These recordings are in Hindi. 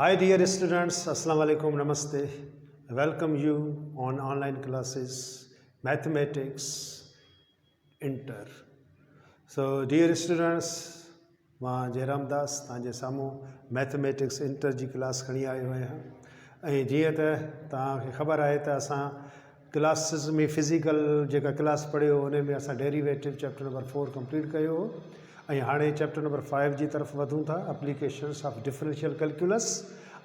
Hi dear students, Assalamu alaikum, Namaste. I welcome you on online classes, Mathematics Inter. So dear students, मां जयराम दास तव्हांजे साम्हूं मैथमेटिक्स इंटर जी क्लास खणी आयो आहियां ऐं जीअं त तव्हांखे ख़बर आहे त असां क्लासिस में फिज़िकल जेका क्लास पढ़ियो हुन में असां डेरिवेटिव चैप्टर नंबर 4 कंप्लीट कयो हो ऐं हाणे चैप्टर नंबर 5 जी तरफ़ वधूं था एप्लीकेशन्स ऑफ डिफरेंशियल कैलकुलस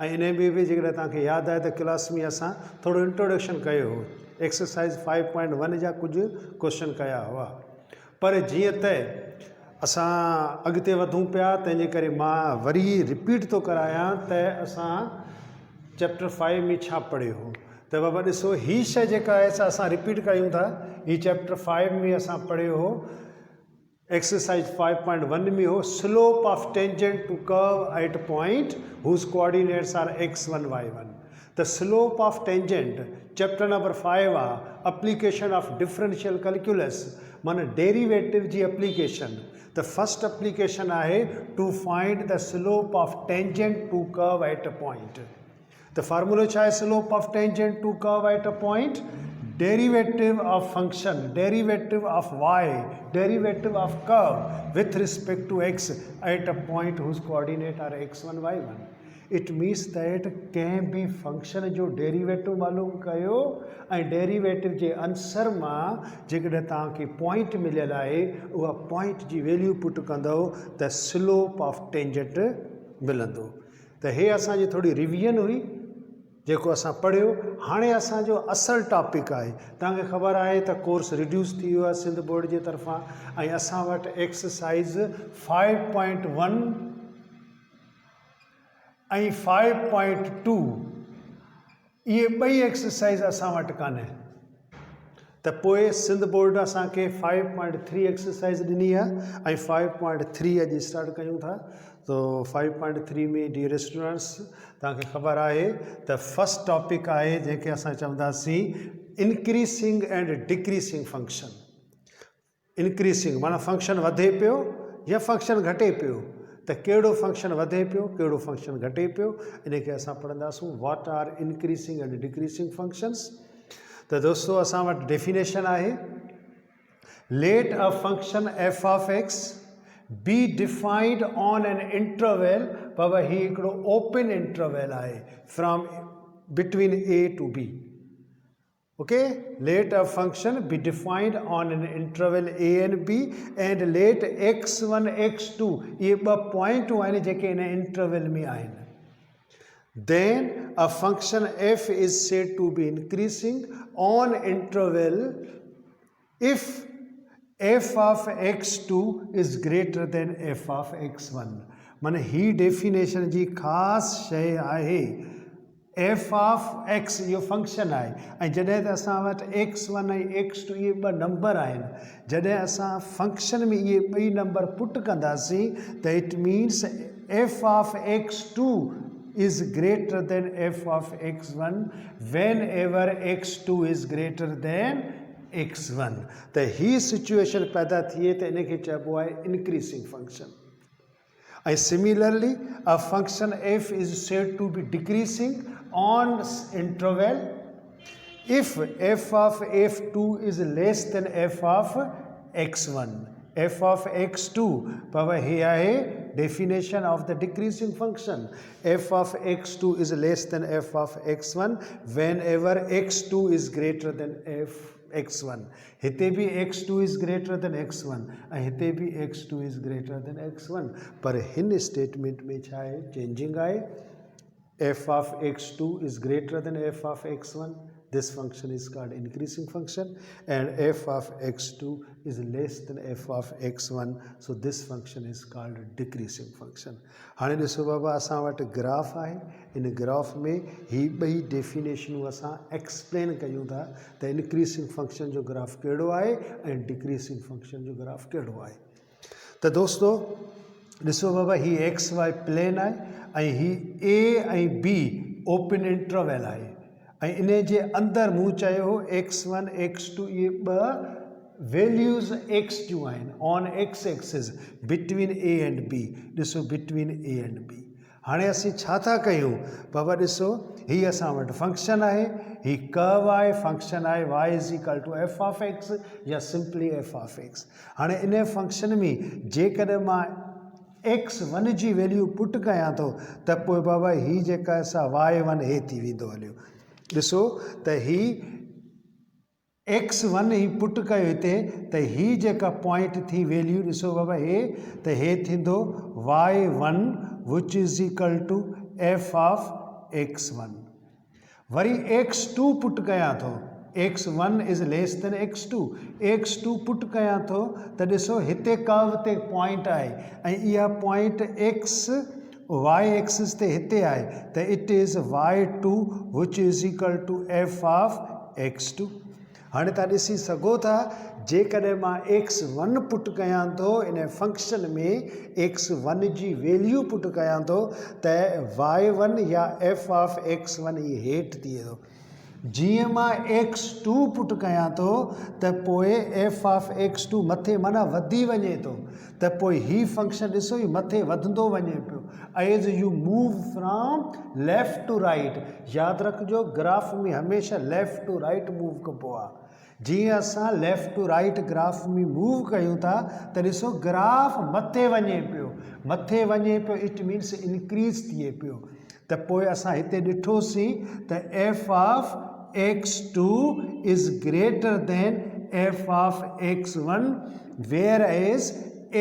ऐं इन में बि जेकॾहिं तव्हांखे यादि आहे त क्लास में असां थोरो इंट्रोडक्शन कयो हो एक्सरसाइज़ 5.1 जा कुझु क्वेश्चन कया हुआ पर जीअं त असां अॻिते वधूं पिया तंहिंजे करे मां वरी रिपीट थो करायां त असां चैप्टर 5 में छा पढ़ियो हो त बाबा ॾिसो हीअ शइ जेका आहे असां रिपीट कयूं था हीअ चैप्टर 5 में असां पढ़ियो हो एक्सरसाइज 5.1 में हो slope of tangent to curve at point whose coordinates are x1 y1 the slope of tangent chapter number 5 आहे application of differential calculus माना डेरिवेटिव जी एप्लीकेशन the first application आहे to find the slope of tangent to curve at a point the formula छा आहे slope of tangent to curve at a point derivative of function derivative of y derivative of curve with respect to x at a point whose coordinate are x1 y1 it means that कंहिं बि फंक्शन जो डेरिवेटिव मालूम कयो ऐं डेरिवेटिव जे आंसर मां जेकॾहिं तव्हांखे पॉइंट मिलियल आहे उहा पॉइंट जी वैल्यू पुट कंदव त स्लोप ऑफ टेंजेंट मिलंदो त हे असांजी थोरी रिविजन हुई जेको असां पढ़ियो हाणे असांजो असल टॉपिक आहे तव्हांखे ख़बर आहे त कोर्स रिड्यूस थी वियो आहे सिंध बोर्ड जे तरफ़ां ऐं असां वटि एक्सरसाइज़ 5.1 ऐं 5.2 इहे ॿई एक्सरसाइज़ असां वटि कान्हे त पोइ सिंध बोर्ड असांखे 5.3 एक्सरसाइज़ ॾिनी आहे ऐं 5.3 अॼु स्टार्ट कयूं था तो 5.3 में डियर स्टूडेंट्स तव्हांखे ख़बर आहे त फस्ट टॉपिक आहे जंहिंखे असां चवंदासीं इंक्रीसिंग एंड डिक्रीसिंग फंक्शन इंक्रीसिंग माना फंक्शन वधे पियो या फंक्शन घटे पियो त कहिड़ो फंक्शन वधे पियो कहिड़ो फंक्शन घटे पियो इनखे असां पढ़ंदासूं what are increasing and decreasing functions त दोस्तों असां वटि डेफिनेशन आहे let a function F of x be defined on an interval बाबा ही हिकिड़ो ओपन इंटरवल आहे from between A to B okay let a function be defined on an interval a and b and let x1 x2 ये ॿ पॉइंटूं आहिनि जेके इन इंटरवल में आहिनि then a function f is said to be increasing on interval if f of x2 is greater than f of x1 माना ही डेफिनेशन जी ख़ासि शइ आहे एफ ऑफ एक्स इहो फंक्शन आहे ऐं जॾहिं त असां वटि x1 ऐं x2 इहे ॿ नंबर आहिनि जॾहिं असां फंक्शन में इहे ॿई नंबर पुट कंदासीं त it means F of x2 is greater than f of x1 whenever x2 is greater than x1 त ही सिचुएशन पैदा थिए त इनखे चइबो आहे increasing function and similarly a function f is said to be decreasing on interval if f of f2 is less than f of x1 f of x2 बाबा हे आहे definition of the decreasing function f of x2 is less than f of x1 whenever x2 is greater than f x1 हिते भी x2 is greater than x1 ऐं हिते भी x2 is greater than x1 पर हिन स्टेटमेंट में छा आहे चेंजिंग आहे f of x2 is greater than f of x1 this function is called increasing function and f of x2 is less than f of x1 so this function is called decreasing function हाणे ॾिसो बाबा असां वटि ग्राफ आहे इन ग्राफ में ही ॿई डेफिनेशनूं असां एक्सप्लेन कयूं था त इंक्रीसिंग फंक्शन जो ग्राफ कहिड़ो आहे ऐं डिक्रीसिंग फंक्शन जो ग्राफ कहिड़ो आहे त दोस्तों ॾिसो बाबा ही एक्स वाई प्लेन आहे ऐं ही ए ऐं बी ओपन इंटरवल आहे ऐं इन जे अंदरि मूं चयो हो x1 x2 इहे ॿ वैल्यूज़ x जूं आहिनि on x axis between a and b ॾिसो बिटवीन a and b हाणे असीं छा था कयूं बाबा ॾिसो ही असां वटि फंक्शन आहे ही कर्व आहे फंक्शन आहे y is equal to F of x या सिंपली एफ ऑफ एक्स। हाणे इन फंक्शन में जेकॾहिं मां x1 जी वैल्यू पुट कयां थो त पोइ बाबा ही जेका असां y1 हे थी वेंदो हलियो ॾिसो त ही x1 ही पुट कयो हिते त ही जेका पॉइंट थी वैल्यू ॾिसो बाबा हे थींदो y1 which is equal to F of x1। वरी x2 पुट कयां थो x1 is less then x2 put कयां थो त ॾिसो हिते कर्व ते पॉइंट आहे ऐं इहा पॉइंट y एक्सिस ते हिते आहे त it is y2 which is equal to F of x2। हाणे तव्हां ॾिसी सघो था जेकॾहिं मां x1 पुट कयां थो इन फंक्शन में x1 जी वैल्यू पुट कयां थो त y1 या f ऑफ x1 ही हेठि थी वेंदो। जीअं मां x2 पुट कयां थो त पोइ f ऑफ x2 मथे माना वधी वञे थो त पोइ ही फंक्शन ॾिसो ही मथे वधंदो वञे पियो as you move from left to right. यादि रखिजो ग्राफ में हमेशह लेफ्ट टू राइट मूव कबो आहे। जीअं असां लेफ्ट टू राइट ग्राफ में मूव कयूं था त ॾिसो ग्राफ मथे वञे पियो इट मीन्स इंक्रीज़ थिए पियो त पोइ असां हिते ॾिठोसीं त f of x2 is greater than f of x1 whereas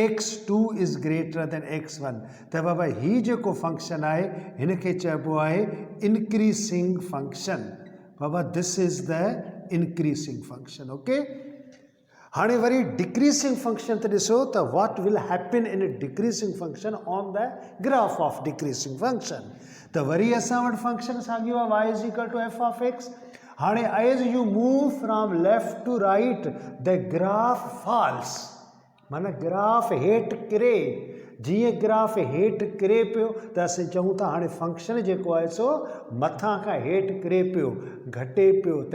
x2 is greater than x1 त बाबा ही जेको फंक्शन आहे हिन खे चइबो आहे इंक्रीसिंग फंक्शन। बाबा this is the increasing function okay. हाणे वरी डिक्रीसिंग फंक्शन त ॾिसो त what will happen in decreasing function on the graph of decreasing function त वरी असां वटि फंक्शन साॻियो आहे y is equal to F of x. हाणे as you move from left to right the graph falls माना ग्राफ हेठि किरे। जीअं ग्राफ हेठि किरे पियो त असीं चऊं था हाणे फंक्शन जेको आहे सो मथां खां हेठि किरे पियो घटे पियो त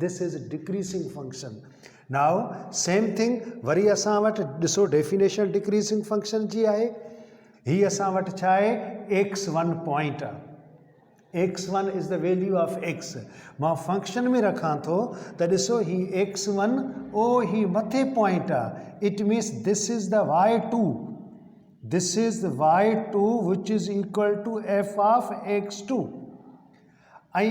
this is decreasing function. Now same thing worry असां वटि ॾिसो डेफिनेशन डिक्रीसिंग फंक्शन जी आहे। ही असां वटि छा आहे x1 पॉइंट आहे x1 is the value of x। मां फंक्शन में रखां थो त ॾिसो ही x1 ही मथे पॉइंट आहे it means this is the y2 which is equal to f of x2 ऐं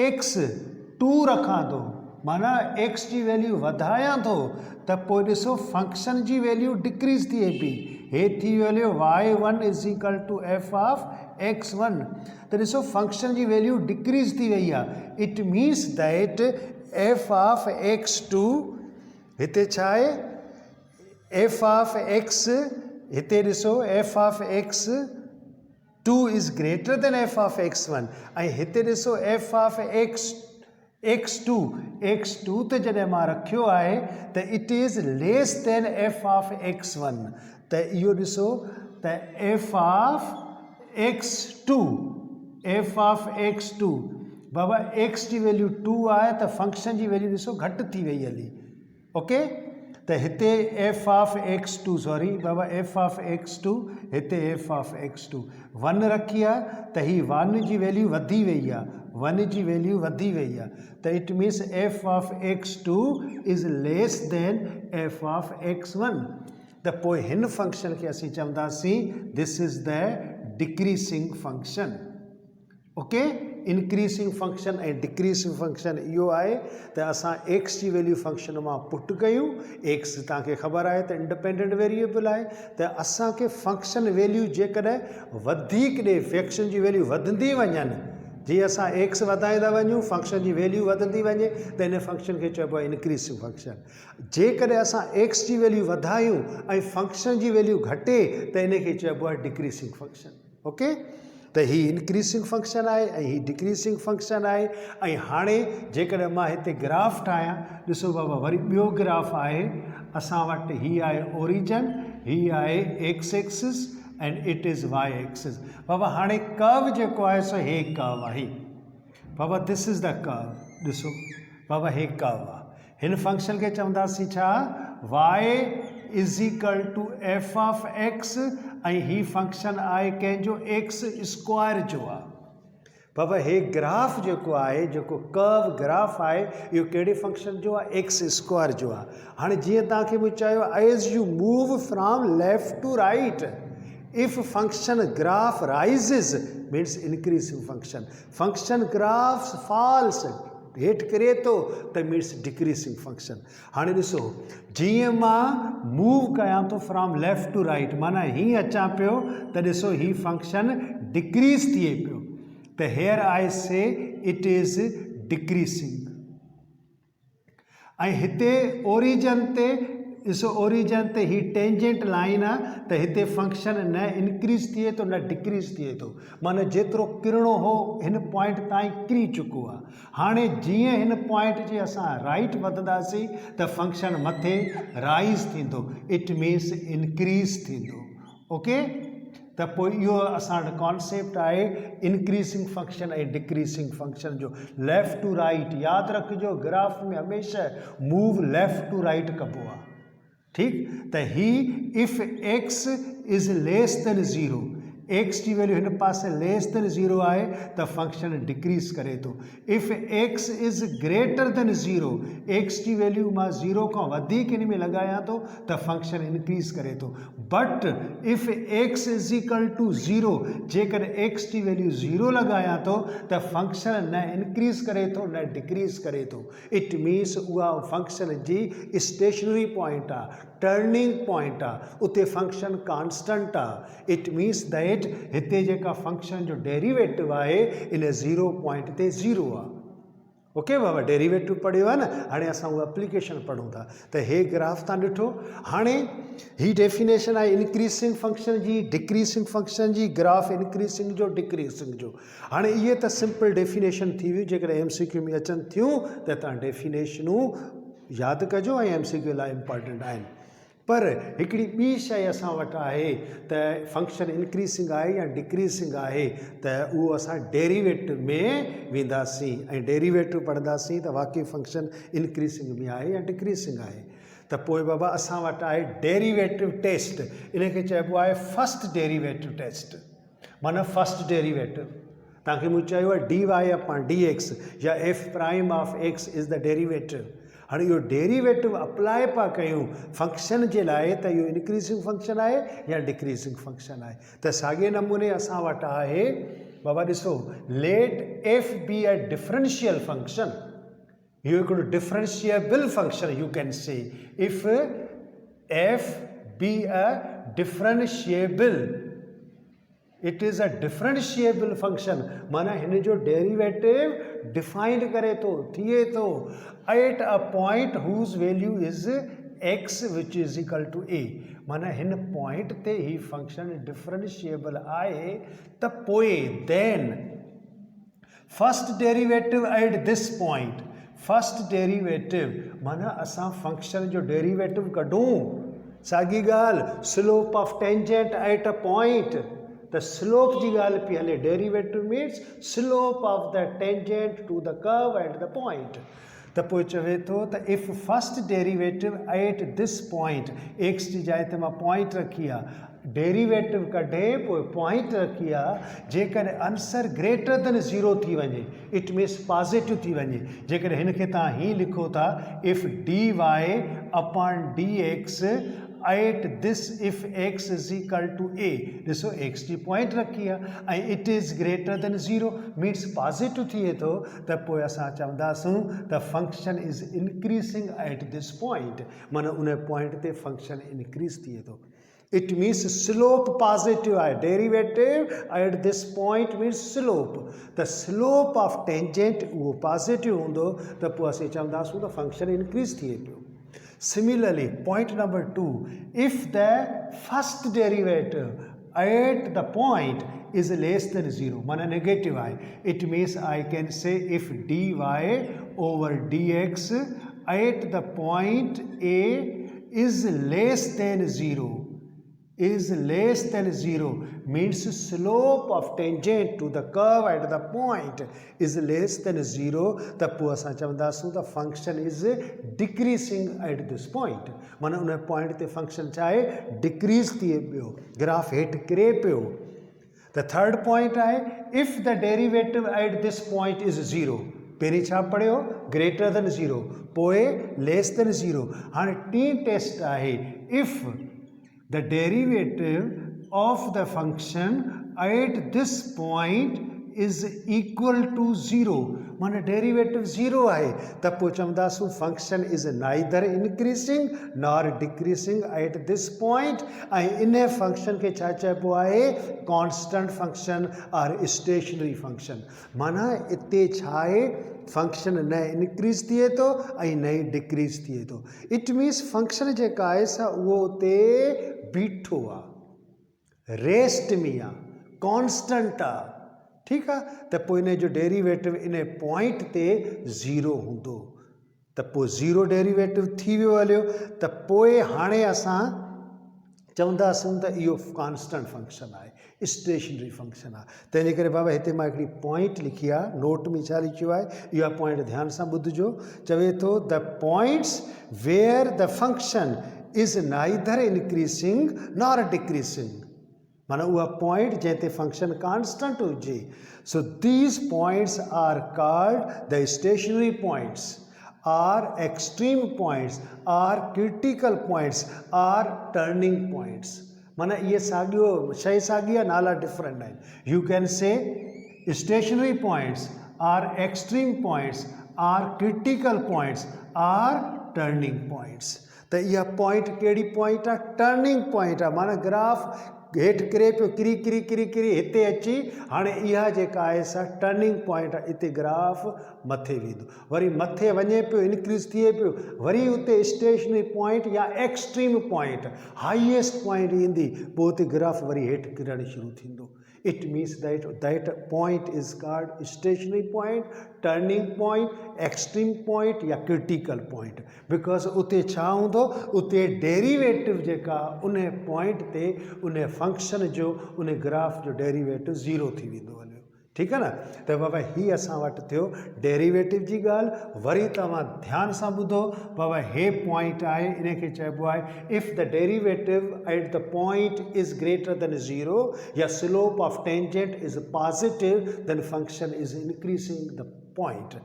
x2 रखां थो माना x जी वैल्यू वधायां थो त पोइ ॾिसो फंक्शन जी वैल्यू डिक्रीज़ थिए पई हे थी वियो y1 is equal to F of x1 त ॾिसो फंक्शन जी वैल्यू डिक्रीज़ थी वई आहे it means that F of x2 हिते छा आहे एफ ऑफ x हिते ॾिसो F of x2 is greater then F of x1 ऐं हिते ॾिसो एफ ऑफ x2 त जॾहिं मां रखियो आहे त it is less than F of x1 त इहो ॾिसो त एफ ऑफ x2 बाबा x जी वैल्यू 2 आहे त फंक्शन जी वैल्यू ॾिसो घटि थी वई हली ओके त हिते F of x2 sorry Baba F of x2 हिते एफ ऑफ x2 1 रखी आहे त ही 1 जी वैल्यू वधी वई आहे त it means F of x2 is less than F of x1 त पोइ हिन फंक्शन खे असीं चवंदासीं this is the decreasing function okay. Increasing function ऐं डिक्रीसिंग फंक्शन इहो आहे त असां x जी वैल्यू फंक्शन मां पुट कयूं x तव्हांखे ख़बर आहे त इंडिपेंडेंट वेरिएबल आहे त असांखे फंक्शन वैल्यू जेकॾहिं वधीक ॾे फंक्शन जी वैल्यू वधंदी वञनि जीअं असां x वधाईंदा वञूं फंक्शन जी वैल्यू वधंदी वञे त हिन फंक्शन खे चइबो आहे इंक्रीसिंग फंक्शन। जेकॾहिं असां x जी वैल्यू वधायूं ऐं फंक्शन जी वैल्यू घटे त इन खे चइबो आहे डिक्रीसिंग फंक्शन ओके। त ही इंक्रीसिंग फंक्शन आहे ऐं ही डिक्रीसिंग फंक्शन आहे। ऐं हाणे जेकॾहिं मां हिते ग्राफ ठाहियां ॾिसो बाबा वरी ॿियो ग्राफ आहे असां वटि ही आहे ओरिजिन ही आहे x axis and it is y axis. बाबा हाणे कर्व जेको आहे सो हे कर्व आहे बाबा दिस इज़ द कर्व ॾिसो बाबा हे कर्व आहे हिन फंक्शन खे चवंदासीं छा y is equal to F of x ऐं ही फंक्शन आहे कंहिंजो एक्स स्क्वायर जो आहे। बाबा हे ग्राफ जेको आहे, जेको कर्व ग्राफ आहे, इहो कहिड़े फंक्शन जो आहे, एक्स स्क्वायर जो आहे। हाणे जीअं तव्हांखे मूं चयो, as you move from left to right, if function graph rises means increasing function, function graph falls हेठि किरे थो त मीन्स डिक्रीजिंग फंक्शन। हाणे ॾिसो, जीअं मां मूव कयां थो फ्रॉम लेफ्ट टू राइट, माना हीअं अचां पियो त ॾिसो ही फंक्शन डिक्रीज़ थिए पियो, त हेयर आई से इट इज़ डिक्रीजिंग। ऐं हिते ओरिजन ते ॾिसो, ओरिजन ते ही टेंजेंट लाइन आहे, त हिते फंक्शन न इंक्रीज़ थिए थो न डिक्रीज़ थिए थो, माना जेतिरो किरणो हो हिन पॉइंट ताईं किरी चुको आहे। हाणे जीअं हिन पॉइंट जे असां राइट वधंदासीं त फंक्शन मथे राइज़ थींदो, इट मीन्स इंक्रीज़ थींदो। ओके, त पोइ इहो असां वटि कॉन्सेप्ट आहे इंक्रीजिंग फंक्शन ऐं डिक्रीजिंग फंक्शन जो। लेफ्ट टू राइट यादि रखिजो, ग्राफ में हमेशह मूव लेफ्ट टू राइट कबो आहे। ठीकु, त ही if x is less than zero, x जी वैल्यू हिन पासे लेस देन ज़ीरो आहे त फंक्शन डिक्रीज़ करे थो। If x is greater than zero, x जी वैल्यू मां ज़ीरो खां वधीक हिन में लॻायां थो त फंक्शन इंक्रीज़ करे थो। But if x is equal to zero, जेकर एक्स जी वैल्यू ज़ीरो लॻायां थो त फंक्शन न इंक्रीज़ करे थो न डिक्रीज़ करे थो। इट मीन्स उहा फंक्शन जी स्टेशनरी पॉइंट आहे, टर्निंग पॉइंट आहे, उते फंक्शन कॉन्स्टेंट आहे। इट मीन्स दैट हिते जेका फंक्शन जो डेरिवेटिव आहे इन ज़ीरो पॉइंट ते ज़ीरो आहे। ओके बाबा, डेरिवेटिव पढ़ियो आहे न, हाणे असां उहा एप्लीकेशन पढ़ूं था। त हे ग्राफ तव्हां ॾिठो, हाणे ही डेफिनेशन आहे इंक्रीजिंग फंक्शन जी, डिक्रीजिंग फंक्शन जी, ग्राफ इंक्रीजिंग जो डिक्रीजिंग जो। हाणे इहे त सिंपल डेफिनेशन थी वियूं, जेकॾहिं MCQ में अचनि थियूं त तव्हां डेफिनेशनूं यादि कजो ऐं MCQ लाइ इम्पॉर्टेंट आहिनि। पर हिकिड़ी ॿी शइ असां वटि आहे त फंक्शन इंक्रीजिंग आहे या डिक्रीजिंग आहे, त उहो असां डेरिवेटिव में वेंदासीं ऐं डेरिवेटिव पढ़ंदासीं त वाकई फंक्शन इंक्रीजिंग में आहे या डिक्रीजिंग आहे। त पोइ बाबा असां वटि आहे डेरिवेटिव टेस्ट, इनखे चइबो आहे फर्स्ट डेरिवेटिव टेस्ट, माना फर्स्ट डेरिवेटिव। तव्हांखे मूं चयो आहे dy अपॉन dx या f prime of x is the derivative. हाणे इहो डेरिवेटिव अप्लाई पिया कयूं फंक्शन जे लाइ त इहो इंक्रीजिंग फंक्शन आहे या डिक्रीजिंग फंक्शन आहे। त साॻिए नमूने असां वटि आहे बाबा ॾिसो, let F be a differential function, इहो हिकिड़ो differentiable function you can say, if F be a differentiable, it is a differentiable function, माना हिन जो डेरिवेटिव डिफाइंड करे थो, थिए थो at a point whose value is X which is equal to A, माना हिन पॉइंट ते ही फंक्शन डिफरेंशिएबल आहे। त पोइ then first derivative at this point, first derivative माना असां फंक्शन जो डेरिवेटिव कढूं। साॻी ॻाल्हि slope of tangent at a point, त स्लोप जी ॻाल्हि पई हले, derivative means slope of the tangent to the curve at the point. त पोइ चवे थो त if first derivative at this point, x जी जाइ ते मां पॉइंट रखी आहे, डेरिवेटिव कढे पोइ पॉइंट रखी आहे, जेकॾहिं आंसर ग्रेटर देन ज़ीरो थी वञे, इट मीन्स पॉजिटिव थी वञे, जेकॾहिं हिनखे तव्हां हीअं लिखो था if dy upon dx at this if x is equal to a, ॾिसो एक्स जी पॉइंट रखी आहे ऐं it is greater than zero means positive थिए थो, त पोइ असां चवंदासूं त function is increasing at this point, माना उन पॉइंट ते फंक्शन इंक्रीज़ थिए थो। इट मीन्स स्लोप पॉजिटिव आहे, derivative at this point means slope, त स्लोप ऑफ टेंजेंट उहो पॉजिटिव हूंदो त पोइ असीं चवंदासूं त फंक्शन इंक्रीज़ थिए पियो। Similarly, point number 2, if the first derivative at the point is less than 0, mana negative I, it means I can say if dy over dx at the point A is less than 0, is less than 0 means slope of tangent to the curve at the point is less than 0 त पोइ असां चवंदासूं त function is decreasing at this point माना उन पॉइंट ते function छा आहे डिक्रीज़ थिए पियो ग्राफ हेठि किरे पियो The third point आहे if the derivative at this point is 0 पहिरीं छा पढ़ियो greater than 0 पोइ less than 0 हाणे टी टेस्ट आहे if the derivative of the function at this point is equal to 0 माना derivative 0 आहे त पोइ चवंदासूं function is neither increasing nor decreasing at this point ऐं इन function खे छा चइबो आहे constant function or stationary function माना इते छा आहे function न increase थिए थो ऐं न decrease थिए थो it means function जेका आहे सा उहो उते बीठो आहे रेस्ट में आहे कॉन्स्टेंट आहे ठीकु आहे त पोइ इन जो डेरिवेटिव इन पॉइंट ते 0 हूंदो त पोइ 0 डेरिवेटिव थी वियो हलियो त पोइ हाणे असां चवंदासूं त इहो कॉन्स्टेंट फंक्शन आहे स्टेशनरी फंक्शन आहे तंहिंजे करे बाबा हिते मां हिकिड़ी पॉइंट लिखी आहे नोट में छा लिखियो आहे इहा पॉइंट ध्यान सां ॿुधिजो चवे थो the points where the function is neither increasing nor decreasing माना उहा पॉइंट जंहिं ते फंक्शन कांस्टेंट हुजे so these points are called the stationary points or extreme points or critical points or turning points माना इहे साॻियो शइ साॻी आहे नाला डिफरेंट आहिनि you can say stationary points or extreme points or critical points or turning points त इहा पॉइंट कहिड़ी पॉइंट आहे टर्निंग पॉइंट आहे माना ग्राफ हेठि किरे पियो किरी किरी किरी किरी हिते अची हाणे इहा जेका आहे सा टर्निंग पॉइंट आहे इते ग्राफ मथे वेंदो वरी मथे वञे पियो इंक्रीज़ थिए पियो वरी उते स्टेशनरी पॉइंट या एक्सट्रीम पॉइंट हाईएस्ट पॉइंट ईंदी पोइ उते ग्राफ वरी हेठि किरणु शुरू थींदो It means that point is called stationary point, turning point, extreme point या critical point because उते छा हूंदो उते डेरिवेटिव जेका उन पॉइंट ते उन फंक्शन जो उन ग्राफ जो डेरिवेटिव 0 थी वेंदो हलियो ठीकु आहे न त बाबा हीअ असां वटि थियो डेरिवेटिव जी ॻाल्हि वरी तव्हां ध्यान सां ॿुधो बाबा हे पॉइंट आहे इन खे चइबो आहे if the derivative at the point is greater than 0 या slope of tangent is positive then function is increasing the point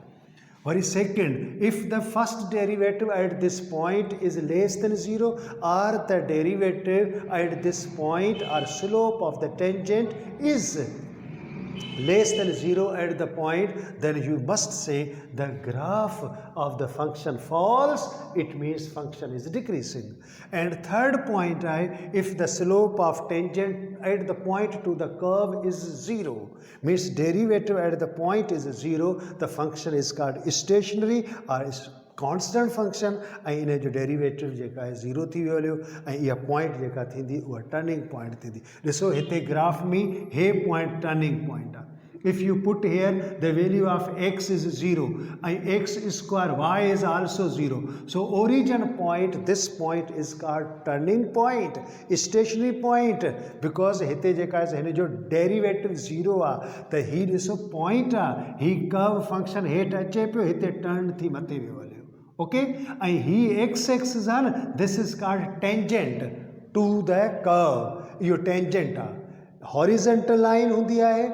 वरी second if the first derivative at this point is less than 0 or the derivative at this point or slope of the tangent is less than 0 at the point then you must say the graph of the function falls it means function is decreasing and third point if the slope of tangent at the point to the curve is 0 means derivative at the point is 0 the function is called stationary or constant function ऐं इन जो डेरिवेटिव जेका आहे 0 थी वियो हलियो ऐं इहा पॉइंट जेका थींदी उहा टर्निंग पॉइंट थींदी ॾिसो हिते ग्राफ में हे पॉइंट टर्निंग पॉइंट आहे if you put here the value of x is 0 and x square y is also 0 so origin point this point is called turning point stationary point because हिते जेका आहे हिन जो डेरिवेटिव 0 आहे त ही ॾिसो पॉइंट आहे ही कर्व फंक्शन हेठि अचे पियो हिते टर्न थी मथे वियो हलियो ओके ऐं ही एक्स एक्सिस आहे न this is called tangent to the curve इहो टेंजेंट आहे हॉरिजेंटल लाइन हूंदी आहे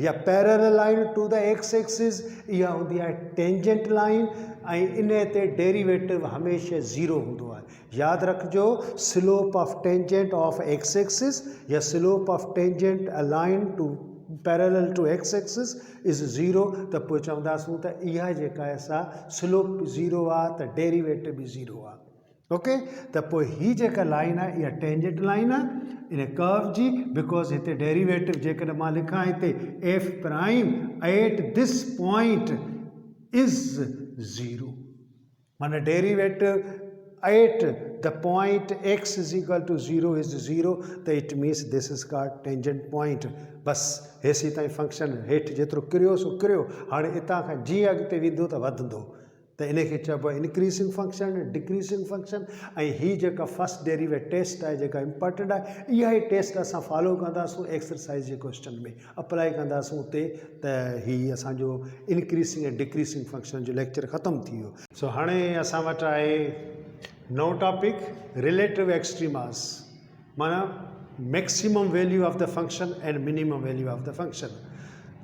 या parallel line to the x axis इहा हूंदी आहे टेंजेंट लाइन ऐं इन ते डेरिवेटिव हमेशह 0 हूंदो आहे यादि रखिजो slope of tangent of x axis या slope of tangent a line to parallel to x axis is 0 त पोइ चवंदासूं त इहा जेका आहे सा स्लोप 0 आहे त डेरिवेटिव बि 0 आहे ओके त पोइ ही जेका लाइन आहे इहा टेंजेंट लाइन आहे इन कर्व जी बिकॉज हिते डेरिवेटिव जेकॾहिं मां लिखां हिते F prime eight this point is 0 माना derivative at the point x is equal to 0 is 0 त it means this is called tangent point बसि हेसि ताईं फंक्शन हेठि जेतिरो किरियो सो किरियो हाणे हितां खां जीअं अॻिते वेंदो त वधंदो त इनखे चइबो आहे इंक्रीज़िंग फंक्शन, डिक्रीज़िंग फंक्शन। ऐं हीअ जेका फस्ट डेरिवेटिव टेस्ट आहे जेका इम्पॉर्टेंट आहे, इहा ई टेस्ट असां फॉलो कंदासूं एक्सरसाइज़ जे क्वेश्चन में अप्लाई कंदासूं उते, त हीअ असांजो इंक्रीज़िंग ऐं डिक्रीज़िंग फंक्शन जो लेक्चर ख़तमु थी वियो। सो हाणे असां वटि आहे नओं टॉपिक रिलेटिव एक्सट्रीमास, माना maximum value of the function and minimum value of the function.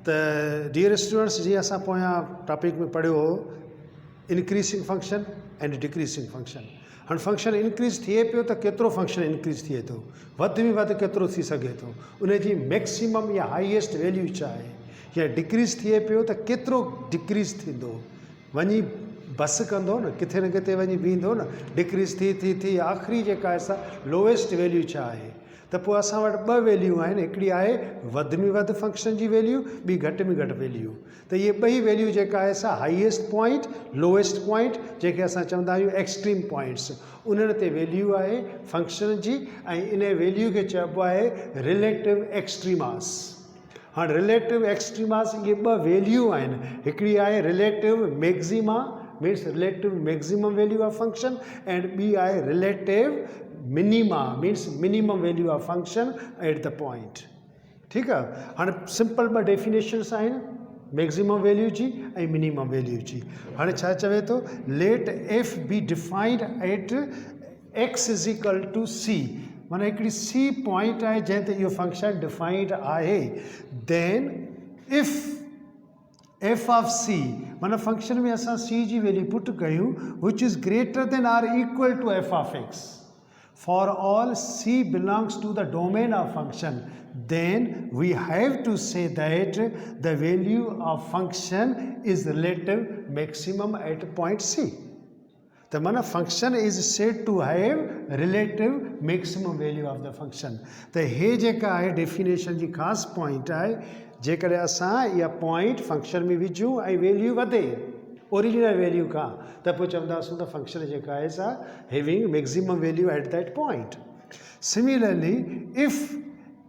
त डियर स्टूडेंट्स, जीअं असां पोयां टॉपिक में पढ़ियो हो इंक्रीज़िंग फंक्शन एंड डिक्रीज़िंग फंक्शन। हाणे फंक्शन इंक्रीज़ थिए पियो त केतिरो फंक्शन इंक्रीज़ थिए थो, वधि में वधि केतिरो थी सघे थो, उन जी मैक्सिमम या हाईएस्ट वैल्यू छा आहे, या डिक्रीज़ थिए पियो त केतिरो डिक्रीज़ थींदो, वञी बस कंदो न, किथे वञी बीहंदो न, डिक्रीज़ थी आख़िरी जेका आहे सा लोएस्ट वैल्यू छा आहे। त पोइ असां वटि ॿ वैल्यू आहिनि, हिकिड़ी आहे वधि में वधि फंक्शन जी वैल्यू, ॿी घटि में घटि वैल्यू। त इहे ॿई वैल्यू जेका आहे सा हाईएस्ट पॉइंट, लोएस्ट पॉइंट, जंहिंखे असां चवंदा आहियूं एक्सट्रीम पॉइंट्स, उन्हनि ते वैल्यू आहे फंक्शन जी, ऐं इन वैल्यू खे चइबो आहे रिलेटिव एक्सट्रीमास। हाणे रिलेटिव एक्सट्रीमास इहे ॿ वैल्यू आहिनि, हिकिड़ी आहे relative maxima means relative maximum value of function, and ॿी आहे relative minima means minimum value of function at the point. ठीकु आहे। हाणे सिंपल ॿ डेफिनेशन्स आहिनि मैक्सिमम वैल्यू जी ऐं मिनिमम वैल्यू जी। हाणे छा चवे थो, let F be defined at x is equal to c, माना हिकिड़ी सी पॉइंट आहे जंहिं ते इहो फंक्शन डिफाइंड आहे, then if f of c, माना फंक्शन में असां सी जी वैल्यू पुट कयूं which is greater than or equal to F of x, for all c belongs to the domain of function, then we have to say that the value of function is relative maximum at point c. The mana function is said to have relative maximum value of the function. The हे जेका आहे definition जी खास point आहे, जेकॾहिं असां इहा point function में विझूं ऐं value वधे ओरिजिनल वैल्यू खां, त पोइ चवंदासीं त फंक्शन जेका आहे सा having maximum value at that point. Similarly if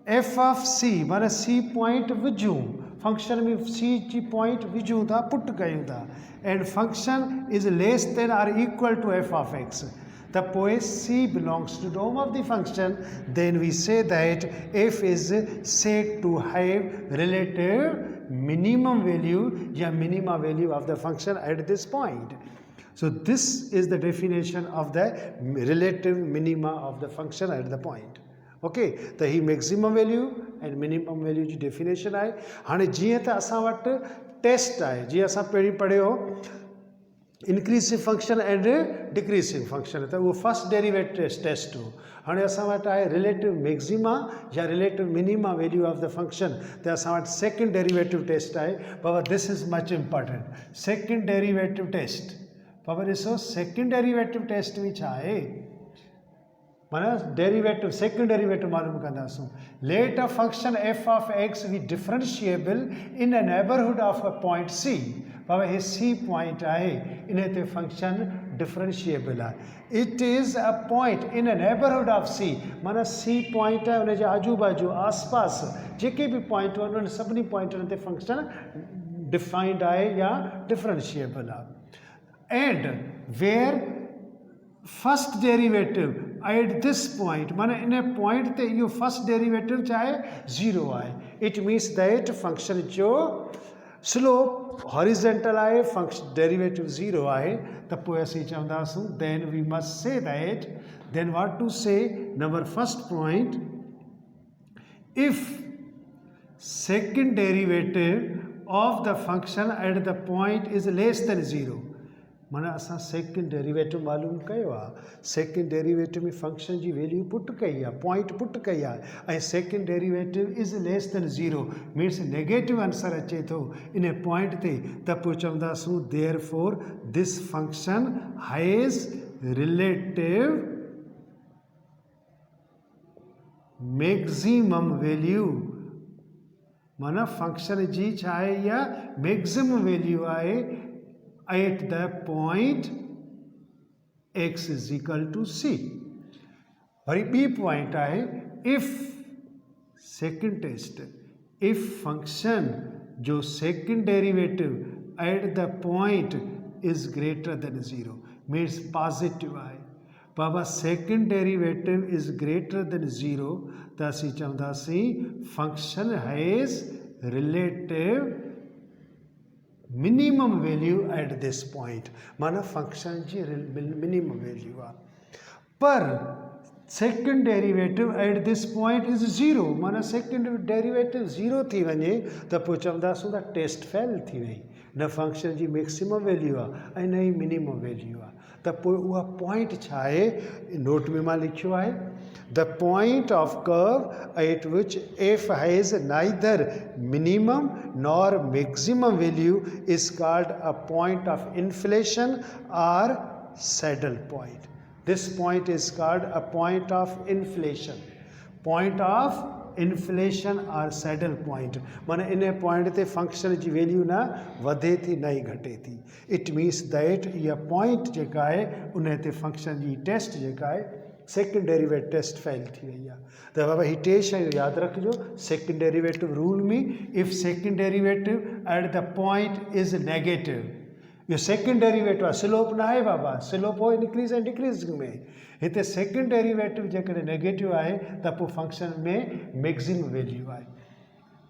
f of c, माना सी पॉइंट विझूं फंक्शन में, सी जी पॉइंट विझूं था, पुट कयूं था, and function is less than or equal to F of x, त पोइ c belongs to domain of the function, then we say that f is said to have relative minimum value या minima value of the function at this point. So this is the definition of the relative minima of the function at the point. Okay, त ही maximum value and minimum value ji definition आहे। हाणे जीअं त असां वटि टेस्ट आहे, जीअं असां पहिरीं पढ़ियो इंक्रीज़िंग फंक्शन एंड डिक्रीज़िंग फंक्शन, त उहो फर्स्ट डेरिवेटिव टेस्ट हो। हाणे असां वटि आहे रिलेटिव मैक्सिमा या relative minima value of the function, त असां वटि सेकेंड डेरिवेटिव टेस्ट आहे। बाबा this is much important, second derivative test. बाबा ॾिसो सेकेंड डेरिवेटिव टेस्ट में छा आहे, माना डेरिवेटिव सेकेंड डेरिवेटिव मालूम कंदासूं। Let a function F of x be differentiable in a neighbourhood of a point सी। बाबा हे सी पॉइंट आहे, इन ते फंक्शन डिफरेंशिएबल आहे। It is a point in a neighbourhood of c, माना सी पॉइंट आहे, उनजे आजू बाजू आस पास जेके बि पॉइंट आहिनि उन्हनि सभिनी पॉइंटनि ते फंक्शन डिफाइंड आहे या डिफरेंशिएबल आहे। And where first derivative at this point, माना इन पॉइंट ते इहो फर्स्ट डेरिवेटिव चाहे ज़ीरो आहे, इट मीन्स दैट फंक्शन जो स्लोप हॉरिजेंटल आहे, फंक्शन डेरिवेटिव ज़ीरो आहे, त पोइ असीं चवंदासूं then we must say that, then what to say, number first point, if second derivative of the function at the point is less than zero, माना असां सेकेंड डेरिवेटिव मालूम कयो आहे, सेकेंड डेरिवेटिव में फंक्शन जी वैल्यू पुट कई आहे, पॉइंट पुट कई आहे, ऐं second derivative is less than zero means negative answer अचे थो इन पॉइंट ते, त पोइ चवंदासूं therefore this function has relative maximum value, माना फंक्शन जी छा आहे, इहा मैक्सिमम वैल्यू आहे at the point x is equal to c। वरी ॿी पॉइंट आहे if second test, if function जो second derivative at the point is greater than 0 means positive आहे बाबा second derivative is greater than 0 त असीं चवंदासीं function has relative minimum value at this point माना फंक्शन जी मिनिमम वैल्यू आहे पर second derivative at this point is 0 माना सेकंड डेरिवेटिव 0 थी वञे त पोइ चवंदासीं त टेस्ट फेल थी वई न फंक्शन जी मैक्सिमम वैल्यू आहे ऐं न ई मिनिमम वैल्यू आहे त पोइ उहा पॉइंट छा आहे नोट में मां लिखियो आहे the point of curve at which f has neither minimum nor maximum value is called a point of inflation or saddle point this point is called a point of inflation point of inflation or saddle point माना इन पॉइंट ते फंक्शन जी वैल्यू न वधे थी न ई घटे थी इट मीन्स दैट इहा पॉइंट जेका आहे उन ते फंक्शन जी टेस्ट जेका आहे सेकंड डेरिवेटिव टेस्ट फेल थी वई आहे त बाबा हीअ टे शयूं यादि रखिजो सेकंड डेरिवेटिव रूल में if second derivative at the point is negative इहो सेकंड डेरिवेटिव आहे स्लोप न आहे बाबा स्लोप हो इंक्रीज़ एंड डिक्रीज़िंग में हिते सेकंड डेरिवेटिव जेकॾहिं नेगेटिव आहे त पोइ फंक्शन में मैक्सिमम वैल्यू आहे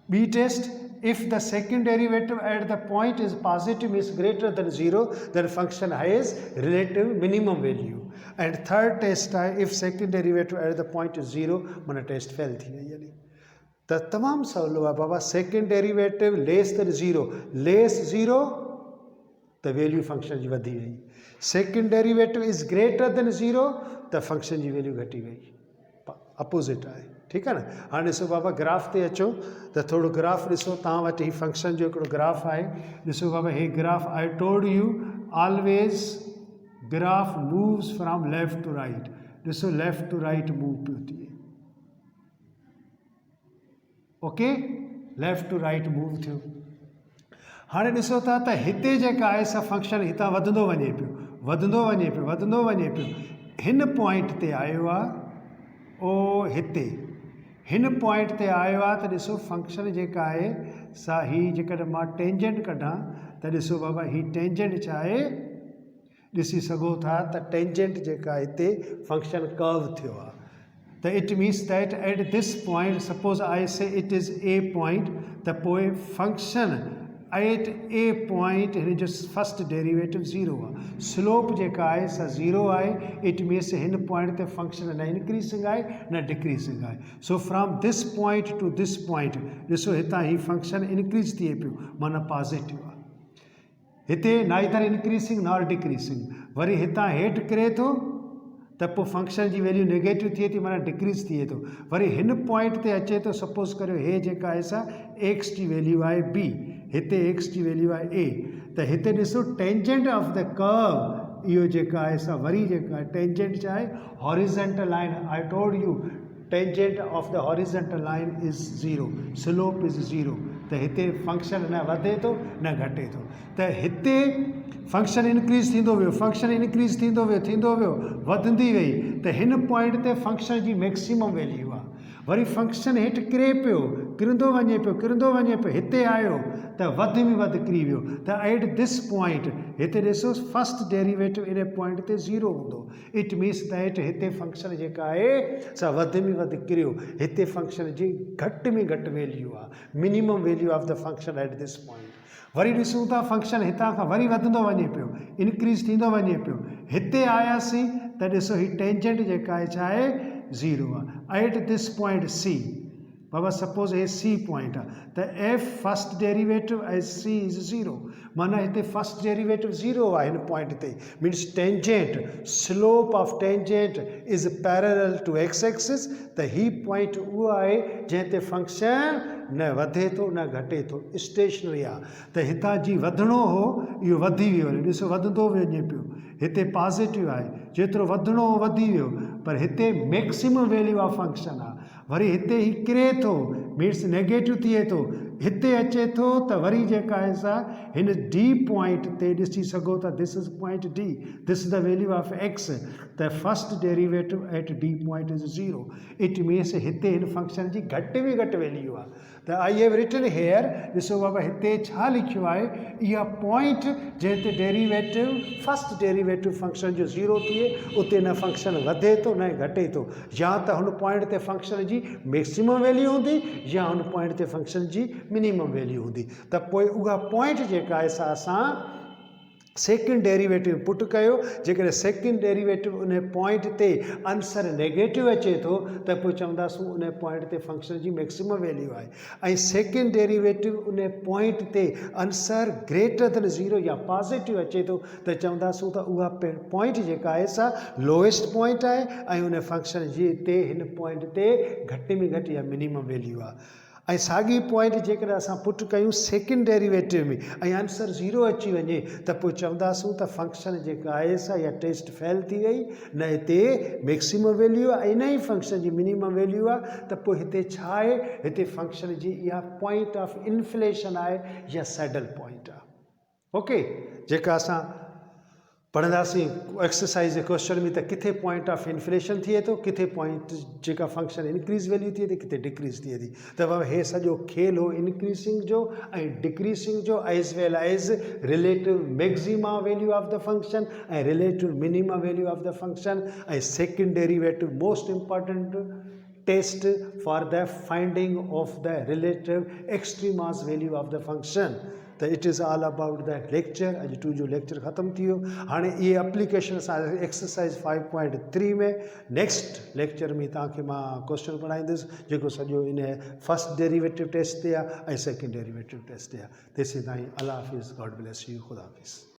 ॿी test if the second derivative at the point is positive is greater than 0 then function has relative minimum value and third test if second derivative at the point is 0 mana test fail थी वई यानी त तमामु सवलो आहे बाबा second derivative less than 0 less 0 त वैल्यू फंक्शन जी वधी वई second derivative is greater than 0 त फंक्शन जी वैल्यू घटी वई अपोजिट आहे ठीकु आहे न हाणे ॾिसो बाबा ग्राफ ते अचो त थोरो ग्राफ ॾिसो तव्हां वटि ही फंक्शन जो हिकिड़ो ग्राफ आहे ॾिसो बाबा हे graph I told you always graph moves from left to right ॾिसो लेफ्ट टू राइट मूव पियो थिए okay left to right move थियो हाणे ॾिसो था त हिते जेका आहे सा फंक्शन हितां वधंदो वञे पियो वधंदो वञे पियो वधंदो वञे पियो हिन पॉइंट ते आयो आहे ओ हिते हिन पॉइंट ते आयो आहे त ॾिसो फंक्शन जेका आहे सा ही जेकॾहिं मां टेंजेंट कढां त ॾिसो बाबा ही टेंजेंट छा आहे ॾिसी सघो था त टेंजेंट जेका हिते फंक्शन कर्व थियो आहे त it means that at this point suppose I से इट इज़ ए पॉइंट त पोइ फंक्शन एट ए पॉइंट हिन जो फर्स्ट डेरिवेटिव 0 आहे स्लोप जेका आहे सा 0 आहे इट मीन्स हिन पॉइंट ते फंक्शन न इंक्रीजिंग आहे न डिक्रीजिंग आहे so from this point two this point ॾिसो हितां ही फंक्शन इंक्रीज थिए पियो माना पॉजिटिव आहे हिते neither increasing nor decreasing worry हितां हेठि किरे थो त पोइ फंक्शन जी वैल्यू नेगेटिव थिए थी माना डिक्रीज़ थिए थो वरी हिन पॉइंट ते अचे थो सपोज़ करियो हे जेका आहे सा एक्स जी वैल्यू आहे बी हिते एक्स जी वैल्यू आहे ए त हिते ॾिसो टेंजेंट ऑफ द कर्व इहो जेका आहे सा वरी जेका टेंजेंट छा आहे horizontal line I told you tangent of the horizontal line is 0 slope is 0 त हिते फंक्शन न वधे थो न घटे थो त हिते फंक्शन इंक्रीज़ थींदो वियो फंक्शन इंक्रीज़ थींदो वियो वधंदी वई त हिन पॉइंट ते फंक्शन जी मैक्सिमम वैल्यू आहे वरी फंक्शन हेठि किरे पियो किरंदो वञे पियो हिते आयो त वधि में वधि किरी वियो त एट दिस पॉइंट हिते ॾिसो फर्स्ट डेरिवेटिव इन पॉइंट ते 0 हूंदो इट मीन्स दैट हिते फंक्शन जेका आहे सा वधि में वधि किरियो हिते फंक्शन जी घटि में घटि वैल्यू आहे minimum value of the function eight this point worry ॾिसूं था फंक्शन हितां खां वरी वधंदो वञे पियो इंक्रीज़ थींदो वञे पियो हिते आयासीं त ॾिसो ही टेंजेंट जेका आहे छा आहे 0 आहे एट दिस पॉइंट सी बाबा सपोज हे सी पॉइंट आहे त f first derivative at C is 0 माना हिते फर्स्ट डेरिवेटिव 0 आहे हिन पॉइंट ते means tangent slope of tangent is parallel to x axis त ही पॉइंट उहो आहे जंहिं ते फंक्शन न वधे थो न घटे थो स्टेशनरी आहे त हितां जी वधणो हो इहो वधी वियो ॾिसो वधंदो वञे पियो हिते पॉजिटिव आहे जेतिरो वधणो हो वधी वियो पर हिते मैक्सिमम वैल्यू ऑफ फंक्शन आहे वरी हिते ही किरे थो मीन्स नेगेटिव थिए थो हिते अचे थो त वरी जेका आहे सा हिन डी पॉइंट ते ॾिसी सघो था, this is point D, this is the value of x, त first derivative at D point is 0। It means हिते हिन फंक्शन जी घटि में घटि वैल्यू आहे। त आई हैव रिटन हेयर, ॾिसो बाबा हिते छा लिखियो आहे, इहा पॉइंट जंहिं ते डेरिवेटिव फर्स्ट डेरिवेटिव फंक्शन जो 0 थिए उते न फंक्शन वधे थो न घटे थो, या त हुन पॉइंट ते फंक्शन जी मैक्सिमम वैल्यू हूंदी या हुन पॉइंट ते फंक्शन जी मिनिमम वैल्यू हूंदी। त पोइ उहा पॉइंट जेका आहे सा असां सेकेंड डेरिवेटिव पुट कयो, जेकॾहिं सेकेंड डेरिवेटिव उन पॉइंट ते आंसर नेगेटिव अचे थो त पोइ चवंदासीं उन पॉइंट ते फंक्शन जी मैक्सिमम वैल्यू आहे, ऐं सेकेंड डेरिवेटिव उन पॉइंट ते आंसर ग्रेटर देन 0 या पॉजिटिव अचे थो त चवंदासीं त उहा पॉइंट जेका आहे सा लोएस्ट पॉइंट आहे ऐं उन फंक्शन जी ते हिन पॉइंट ते घटि में घटि या मिनिमम वैल्यू आहे। ऐं साॻी पॉइंट जेकॾहिं असां पुट कयूं सेकेंड डेरिवेटिव में ऐं आंसर 0 अची वञे त पोइ चवंदासीं त फंक्शन जेका आहे सा इहा टेस्ट फेल थी वई, न हिते मैक्सिमम वैल्यू आहे ऐं न ई फंक्शन जी मिनिमम वैल्यू आहे, त पोइ हिते छा आहे, हिते फंक्शन जी इहा पॉइंट ऑफ इन्फ्लेशन आहे या सैडल पॉइंट आहे। ओके, जेका असां पढ़ंदासीं एक्सरसाइज जे क्वेश्चन में त किथे पॉइंट ऑफ इन्फ्लेशन थिए थो, किथे पॉइंट जेका फंक्शन इंक्रीज़ वैल्यू थिए थी, किथे डिक्रीज़ थिए थी। त बाबा हे सॼो खेल हो इंक्रीज़िंग जो ऐं डिक्रीज़िंग जो, as well as relative maxima value of the function ऐं relative minima value of the function, ऐं second derivative most important test for the finding of the relative extremas value of the function. त it is all about the lecture. अॼु 2 जो लेक्चर ख़तमु थी वियो। हाणे इहे एप्लीकेशन सां एक्सरसाइज 5.3 में नेक्स्ट लेक्चर में तव्हांखे मां क्वेश्चन पढ़ाईंदुसि जेको सॼो इन फर्स्ट डेरिवेटिव टेस्ट ते आहे ऐं सेकेंड डेरिवेटिव टेस्ट ते आहे। तेसिताईं अल्लाह हाफ़िज़, गॉड ब्लेस यू, ख़ुदा हाफ़िज़।